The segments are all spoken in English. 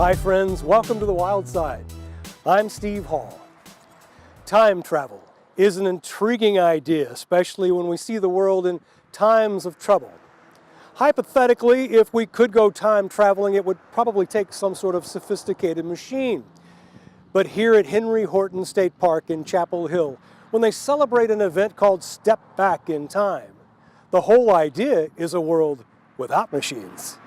Hi friends, welcome to the Wild Side. I'm Steve Hall. Time travel is an intriguing idea, especially when we see the world in times of trouble. Hypothetically, if we could go time traveling, it would probably take some sort of sophisticated machine. But here at Henry Horton State Park in Chapel Hill, when they celebrate an event called Step Back in Time, the whole idea is a world without machines.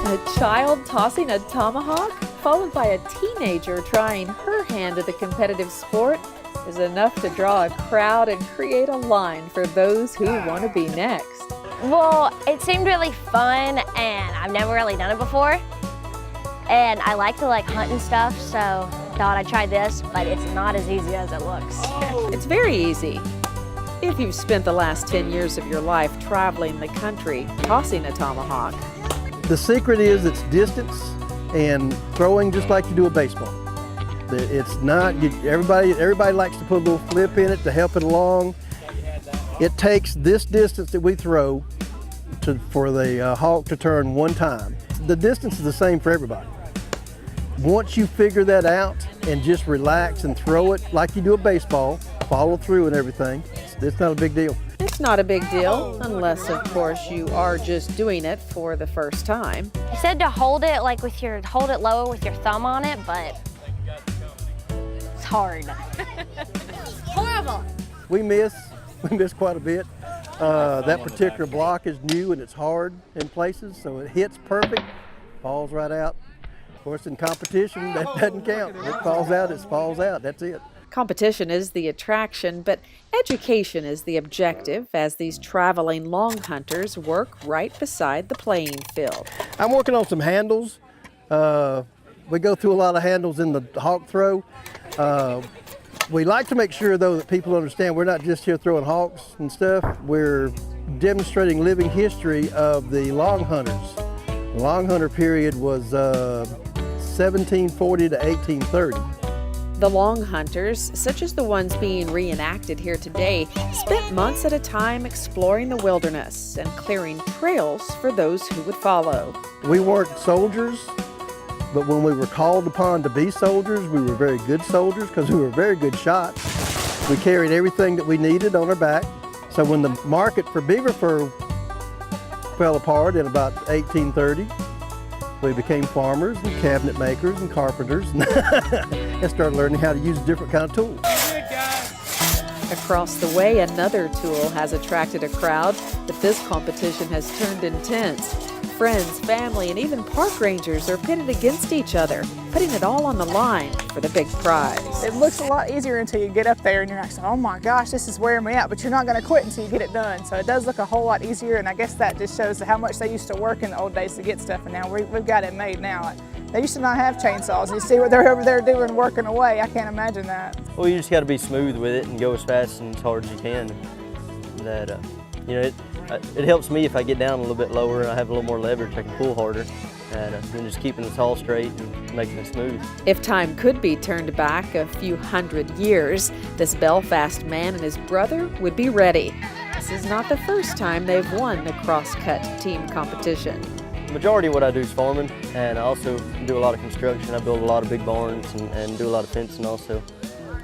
A child tossing a tomahawk, followed by a teenager trying her hand at the competitive sport, is enough to draw a crowd and create a line for those who want to be next. Well, it seemed really fun, and I've never really done it before. And I like to hunt and stuff, so thought I'd try this, but it's not as easy as it looks. It's very easy. If you've spent the last 10 years of your life traveling the country, tossing a tomahawk. The secret is its distance and throwing just like you do a baseball. It's not, everybody likes to put a little flip in it to help it along. It takes this distance that we throw for the hawk to turn one time. The distance is the same for everybody. Once you figure that out and just relax and throw it like you do a baseball, follow through and everything, it's not a big deal. It's not a big deal, unless of course you are just doing it for the first time. He said to hold it hold it lower with your thumb on it, but it's hard. Horrible. We miss quite a bit. That particular block is new and it's hard in places, so it hits perfect, falls right out. Of course, in competition, that doesn't count. If it falls out, it falls out. That's it. Competition is the attraction, but education is the objective as these traveling long hunters work right beside the playing field. I'm working on some handles. We go through a lot of handles in the hawk throw. We like to make sure, though, that people understand we're not just here throwing hawks and stuff. We're demonstrating living history of the long hunters. The long hunter period was 1740 to 1830. The long hunters, such as the ones being reenacted here today, spent months at a time exploring the wilderness and clearing trails for those who would follow. We weren't soldiers, but when we were called upon to be soldiers, we were very good soldiers because we were very good shots. We carried everything that we needed on our back. So when the market for beaver fur fell apart in about 1830, we became farmers and cabinet makers and carpenters and started learning how to use different kind of tools. Across the way, another tool has attracted a crowd, but this competition has turned intense. Friends, family, and even park rangers are pitted against each other, putting it all on the line for the big prize. It looks a lot easier until you get up there and you're like, oh my gosh, this is wearing me out, but you're not going to quit until you get it done. So it does look a whole lot easier, and I guess that just shows how much they used to work in the old days to get stuff, and now we've got it made now. They used to not have chainsaws. You see what they're over there doing, working away. I can't imagine that. Well, you just got to be smooth with it and go as fast and as hard as you can. That, it helps me if I get down a little bit lower and I have a little more leverage, I can pull harder, and then just keeping the tail straight and making it smooth. If time could be turned back a few hundred years, this Belfast man and his brother would be ready. This is not the first time they've won the crosscut team competition. The majority of what I do is farming, and I also do a lot of construction. I build a lot of big barns and do a lot of fencing also.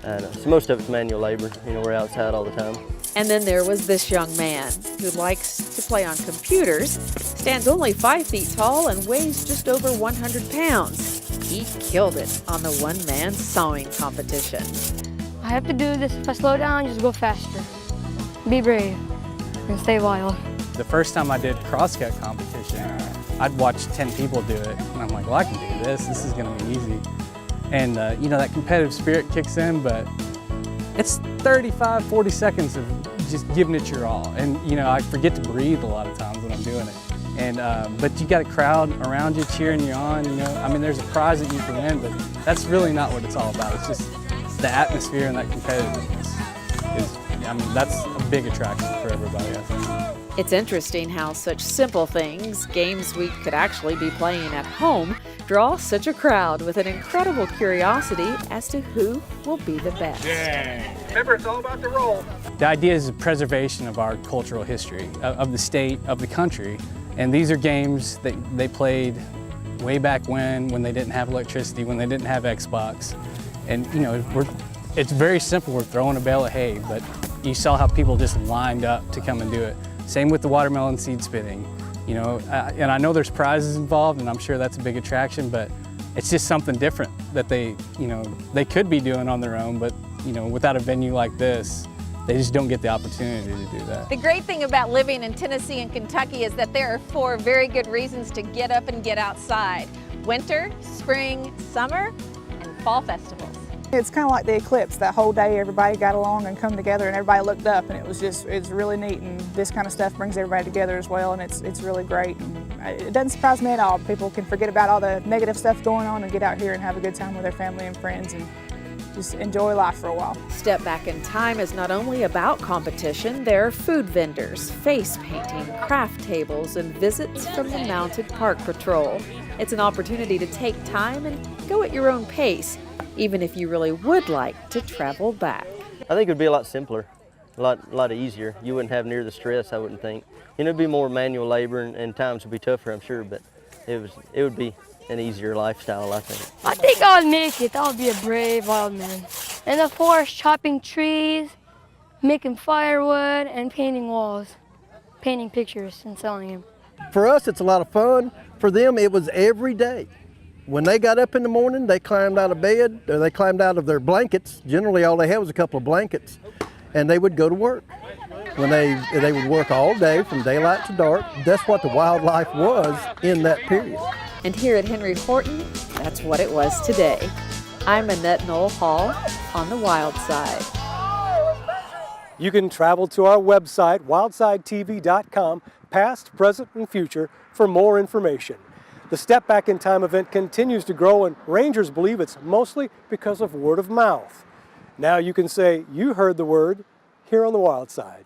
And so most of it's manual labor. We're outside all the time. And then there was this young man who likes to play on computers, stands only 5 feet tall and weighs just over 100 pounds. He killed it on the one-man sawing competition. I have to do this. If I slow down, just go faster. Be brave and stay wild. The first time I did crosscut competition, I'd watch 10 people do it, and I'm like, well, I can do this. This is going to be easy. And, that competitive spirit kicks in, but it's 35, 40 seconds of just giving it your all. And, I forget to breathe a lot of times when I'm doing it. And, but you got a crowd around you cheering you on, there's a prize that you can win, but that's really not what it's all about. It's just the atmosphere and that competitiveness that's a big attraction for everybody, I think. It's interesting how such simple things, games we could actually be playing at home, draw such a crowd with an incredible curiosity as to who will be the best. Yeah. Remember, it's all about the roll. The idea is the preservation of our cultural history, of the state, of the country. And these are games that they played way back when they didn't have electricity, when they didn't have Xbox. And you know, it's very simple. We're throwing a bale of hay, but you saw how people just lined up to come and do it. Same with the watermelon seed spitting. You know, and I know there's prizes involved, and I'm sure that's a big attraction, but it's just something different that they could be doing on their own, but you know, without a venue like this, they just don't get the opportunity to do that. The great thing about living in Tennessee and Kentucky is that there are 4 very good reasons to get up and get outside: winter, spring, summer, and fall festivals. It's kind of like the eclipse. That whole day everybody got along and come together and everybody looked up, and it's really neat, and this kind of stuff brings everybody together as well, and it's really great. And it doesn't surprise me at all. People can forget about all the negative stuff going on and get out here and have a good time with their family and friends and just enjoy life for a while. Step Back in Time is not only about competition. There are food vendors, face painting, craft tables, and visits from the Mounted Park Patrol. It's an opportunity to take time and go at your own pace, even if you really would like to travel back. I think it would be a lot simpler, a lot easier. You wouldn't have near the stress, I wouldn't think. You know, it'd be more manual labor, and times would be tougher, I'm sure, but it would be an easier lifestyle, I think. I think I would make it. I would be a brave wild man. In the forest, chopping trees, making firewood, and painting walls, painting pictures and selling them. For us, it's a lot of fun. For them, it was every day. When they got up in the morning, they climbed out of bed, or they climbed out of their blankets. Generally, all they had was a couple of blankets, and they would go to work. When they would work all day from daylight to dark. That's what the wildlife was in that period. And here at Henry Horton, that's what it was today. I'm Annette Nole Hall on the Wild Side. You can travel to our website, wildsidetv.com, past, present, and future, for more information. The Step Back in Time event continues to grow, and rangers believe it's mostly because of word of mouth. Now you can say you heard the word here on the Wild Side.